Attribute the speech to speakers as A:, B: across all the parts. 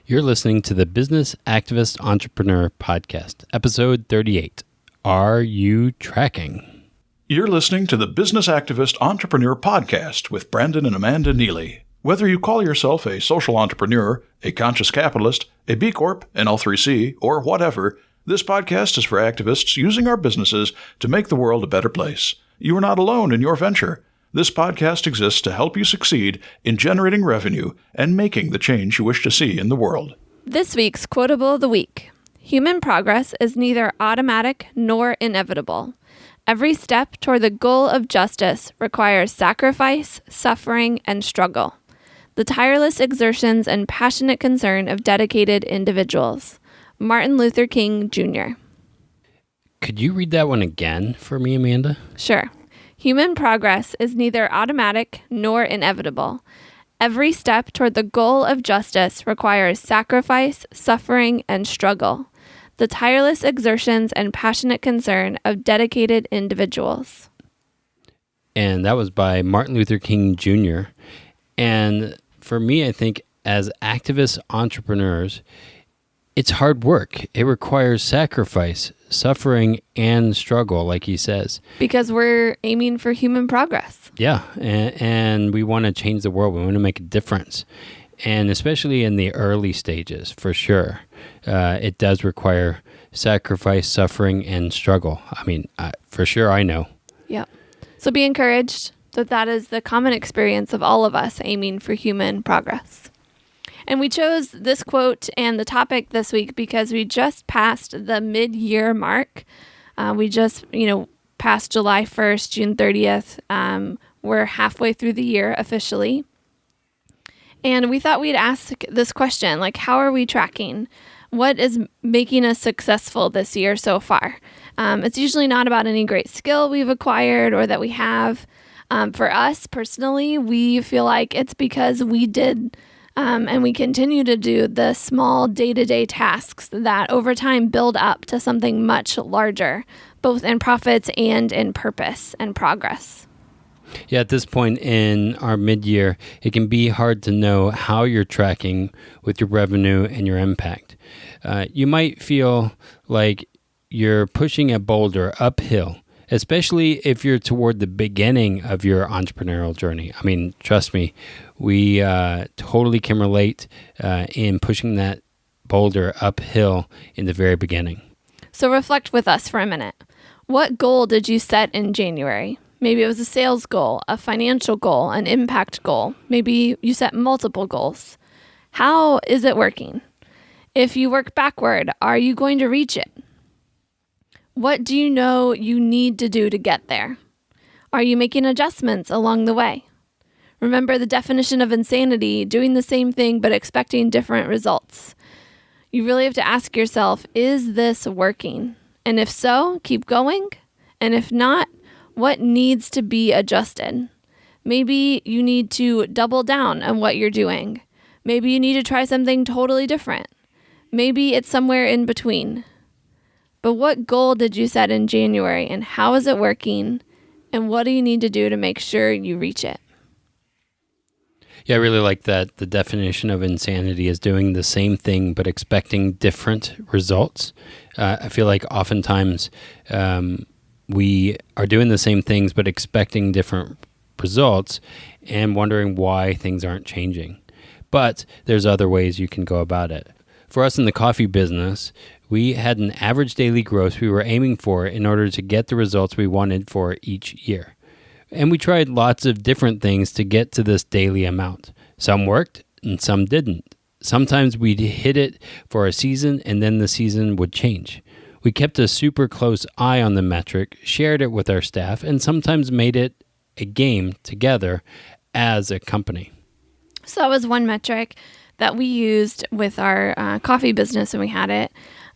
A: You're listening to the Business Activist Entrepreneur Podcast, episode 38. Are you tracking?
B: You're listening to the Business Activist Entrepreneur Podcast with Brandon and Amanda Neely. Whether you call yourself a social entrepreneur, a conscious capitalist, a B Corp, an L3C, or whatever, this podcast is for activists using our businesses to make the world a better place. You are not alone in your venture. This podcast exists to help you succeed in generating revenue and making the change you wish to see in the world.
C: This week's Quotable of the Week. Human progress is neither automatic nor inevitable. Every step toward the goal of justice requires sacrifice, suffering, and struggle. The tireless exertions and passionate concern of dedicated individuals. Martin Luther King, Jr.
A: Could you read that one again for me, Amanda?
C: Sure. Human progress is neither automatic nor inevitable. Every step toward the goal of justice requires sacrifice, suffering, and struggle. The tireless exertions and passionate concern of dedicated individuals.
A: And that was by Martin Luther King Jr. And for me, I think as activist entrepreneurs, it's hard work. It requires sacrifice, suffering, and struggle, like he says.
C: Because we're aiming for human progress.
A: Yeah, and we want to change the world. We want to make a difference. And especially in the early stages, for sure, it does require sacrifice, suffering, and struggle. I mean, for sure, I know.
C: Yep. So be encouraged that is the common experience of all of us aiming for human progress. And we chose this quote and the topic this week because we just passed the mid-year mark. We just, passed July 1st, June 30th. We're halfway through the year officially. And we thought we'd ask this question, how are we tracking? What is making us successful this year so far? It's usually not about any great skill we've acquired or that we have. For us personally, we feel like it's because we did and we continue to do the small day-to-day tasks that over time build up to something much larger, both in profits and in purpose and progress.
A: Yeah, at this point in our mid-year, it can be hard to know how you're tracking with your revenue and your impact. You might feel like you're pushing a boulder uphill, especially if you're toward the beginning of your entrepreneurial journey. I mean, trust me, we totally can relate in pushing that boulder uphill in the very beginning.
C: So reflect with us for a minute. What goal did you set in January? Maybe it was a sales goal, a financial goal, an impact goal. Maybe you set multiple goals. How is it working? If you work backward, are you going to reach it? What do you know you need to do to get there? Are you making adjustments along the way? Remember the definition of insanity, doing the same thing but expecting different results. You really have to ask yourself, is this working? And if so, keep going. And if not, what needs to be adjusted? Maybe you need to double down on what you're doing. Maybe you need to try something totally different. Maybe it's somewhere in between. But what goal did you set in January, and how is it working, and what do you need to do to make sure you reach it?
A: Yeah, I really like that. The definition of insanity is doing the same thing but expecting different results. I feel like oftentimes we are doing the same things but expecting different results and wondering why things aren't changing. But there's other ways you can go about it. For us in the coffee business, we had an average daily gross we were aiming for in order to get the results we wanted for each year. And we tried lots of different things to get to this daily amount. Some worked and some didn't. Sometimes we'd hit it for a season and then the season would change. We kept a super close eye on the metric, shared it with our staff, and sometimes made it a game together as a company.
C: So that was one metric that we used with our coffee business when we had it.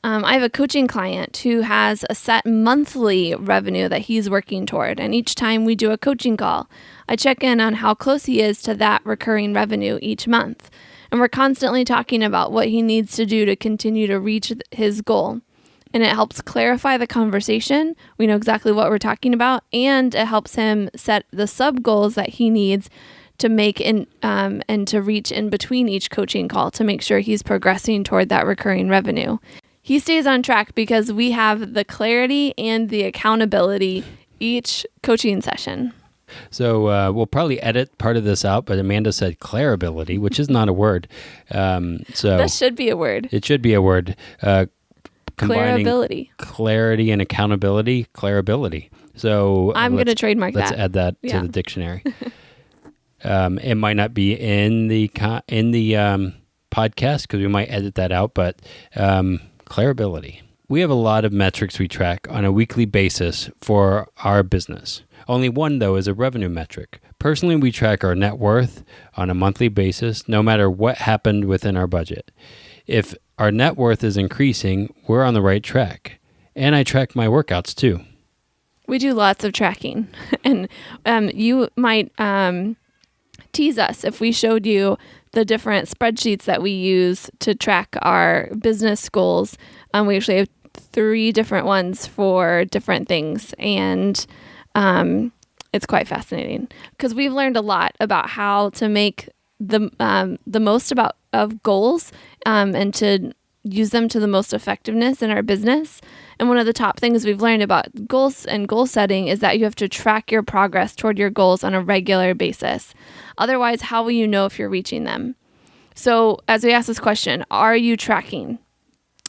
C: I have a coaching client who has a set monthly revenue that he's working toward. And each time we do a coaching call, I check in on how close he is to that recurring revenue each month. And we're constantly talking about what he needs to do to continue to reach his goal. And it helps clarify the conversation. We know exactly what we're talking about. And it helps him set the sub goals that he needs to make and to reach in between each coaching call to make sure he's progressing toward that recurring revenue. He stays on track because we have the clarity and the accountability each coaching session.
A: So we'll probably edit part of this out, but Amanda said clarability, which is not a word. So
C: that should be a word.
A: It should be a word. Combining
C: Clarability.
A: Clarity and accountability, clarability. So
C: I'm going to trademark
A: let's
C: that.
A: Let's add that to the dictionary. It might not be in the podcast because we might edit that out, but clarability. We have a lot of metrics we track on a weekly basis for our business. Only one, though, is a revenue metric. Personally, we track our net worth on a monthly basis, no matter what happened within our budget. If our net worth is increasing, we're on the right track. And I track my workouts, too.
C: We do lots of tracking. And you might tease us if we showed you the different spreadsheets that we use to track our business goals. We actually have 3 different ones for different things. And it's quite fascinating because we've learned a lot about how to make the most of goals and to use them to the most effectiveness in our business. And one of the top things we've learned about goals and goal setting is that you have to track your progress toward your goals on a regular basis. Otherwise, how will you know if you're reaching them? So as we ask this question, are you tracking?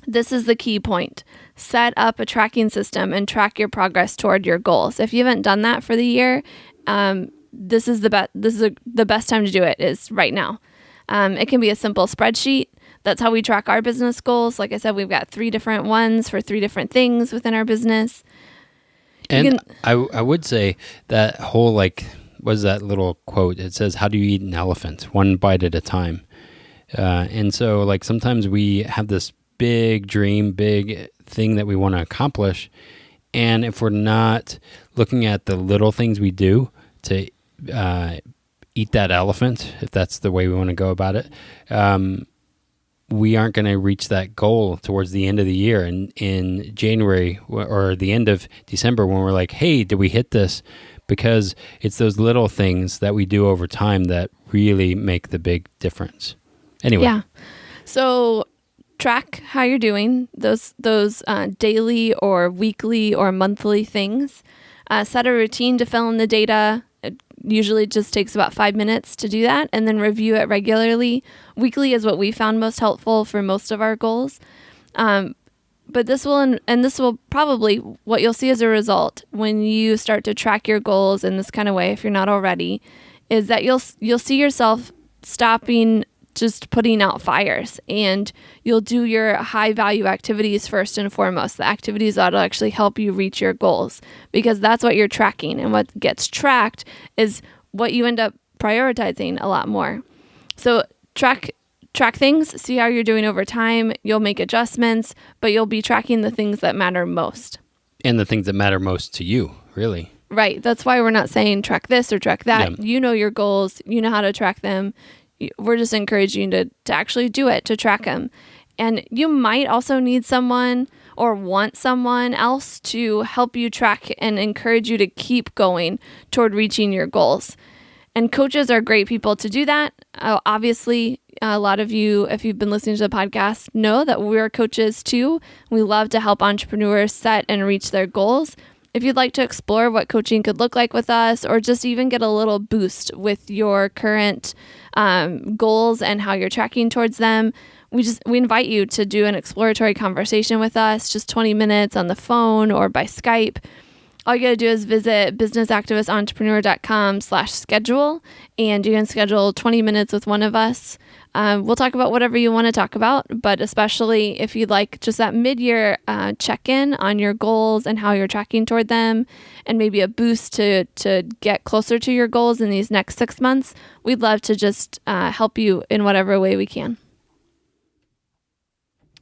C: This is the key point. Set up a tracking system and track your progress toward your goals. If you haven't done that for the year, this is the best time to do it is right now. It can be a simple spreadsheet. That's how we track our business goals. Like I said, we've got 3 different ones for 3 different things within our business.
A: And I would say that whole, what is that little quote? It says, how do you eat an elephant? One bite at a time. And so sometimes we have this big dream, big thing that we want to accomplish. And if we're not looking at the little things we do to eat that elephant, if that's the way we want to go about it, we aren't going to reach that goal towards the end of the year. And in January or the end of December when we're like, hey, did we hit this? Because it's those little things that we do over time that really make the big difference. Anyway.
C: Yeah. So track how you're doing, those daily or weekly or monthly things. Set a routine to fill in the data. It usually just takes about 5 minutes to do that, and then review it regularly. Weekly is what we found most helpful for most of our goals. But this will probably, what you'll see as a result when you start to track your goals in this kind of way, if you're not already, is that you'll see yourself stopping just putting out fires, and you'll do your high value activities first and foremost, the activities that'll actually help you reach your goals, because that's what you're tracking, and what gets tracked is what you end up prioritizing a lot more. So track things, see how you're doing over time. You'll make adjustments, but you'll be tracking the things that matter most.
A: And the things that matter most to you, really.
C: Right. That's why we're not saying track this or track that. Yeah. You know your goals. You know how to track them. We're just encouraging you to actually do it, to track them. And you might also need someone or want someone else to help you track and encourage you to keep going toward reaching your goals. And coaches are great people to do that. Obviously, a lot of you, if you've been listening to the podcast, know that we're coaches too. We love to help entrepreneurs set and reach their goals. If you'd like to explore what coaching could look like with us, or just even get a little boost with your current goals and how you're tracking towards them, we invite you to do an exploratory conversation with us, just 20 minutes on the phone or by Skype. All you got to do is visit businessactivistentrepreneur.com/schedule, and you can schedule 20 minutes with one of us. We'll talk about whatever you want to talk about, but especially if you'd like just that mid-year check-in on your goals and how you're tracking toward them, and maybe a boost to get closer to your goals in these next 6 months, we'd love to just help you in whatever way we can.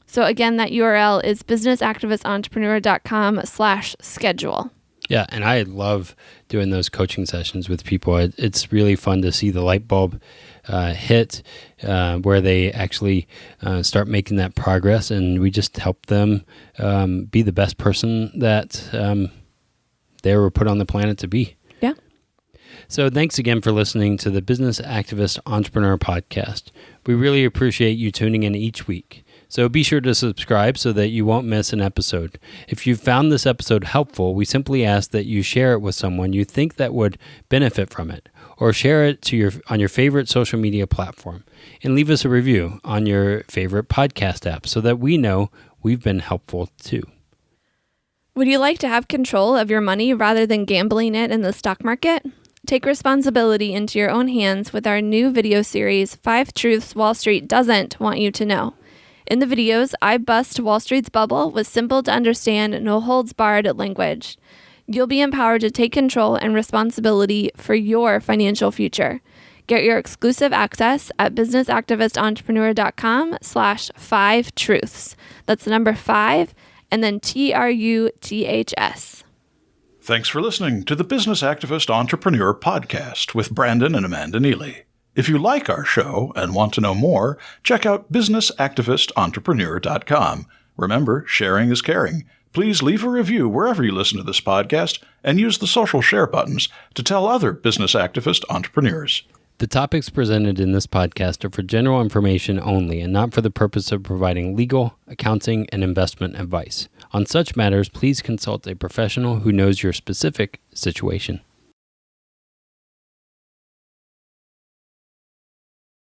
C: So again, that URL is businessactivistentrepreneur.com/schedule.
A: Yeah, and I love doing those coaching sessions with people. It's really fun to see the light bulb hit where they actually start making that progress, and we just help them be the best person that they were put on the planet to be.
C: Yeah.
A: So thanks again for listening to the Business Activist Entrepreneur Podcast. We really appreciate you tuning in each week. So be sure to subscribe so that you won't miss an episode. If you found this episode helpful, we simply ask that you share it with someone you think that would benefit from it, or share it on your favorite social media platform, and leave us a review on your favorite podcast app so that we know we've been helpful too.
C: Would you like to have control of your money rather than gambling it in the stock market? Take responsibility into your own hands with our new video series, 5 Truths Wall Street Doesn't Want You to Know. In the videos, I bust Wall Street's bubble with simple to understand, no holds barred language. You'll be empowered to take control and responsibility for your financial future. Get your exclusive access at businessactivistentrepreneur.com/5truths. That's the number 5 and then TRUTHS.
B: Thanks for listening to the Business Activist Entrepreneur Podcast with Brandon and Amanda Neely. If you like our show and want to know more, check out businessactivistentrepreneur.com. Remember, sharing is caring. Please leave a review wherever you listen to this podcast and use the social share buttons to tell other business activist entrepreneurs.
A: The topics presented in this podcast are for general information only and not for the purpose of providing legal, accounting, and investment advice. On such matters, please consult a professional who knows your specific situation.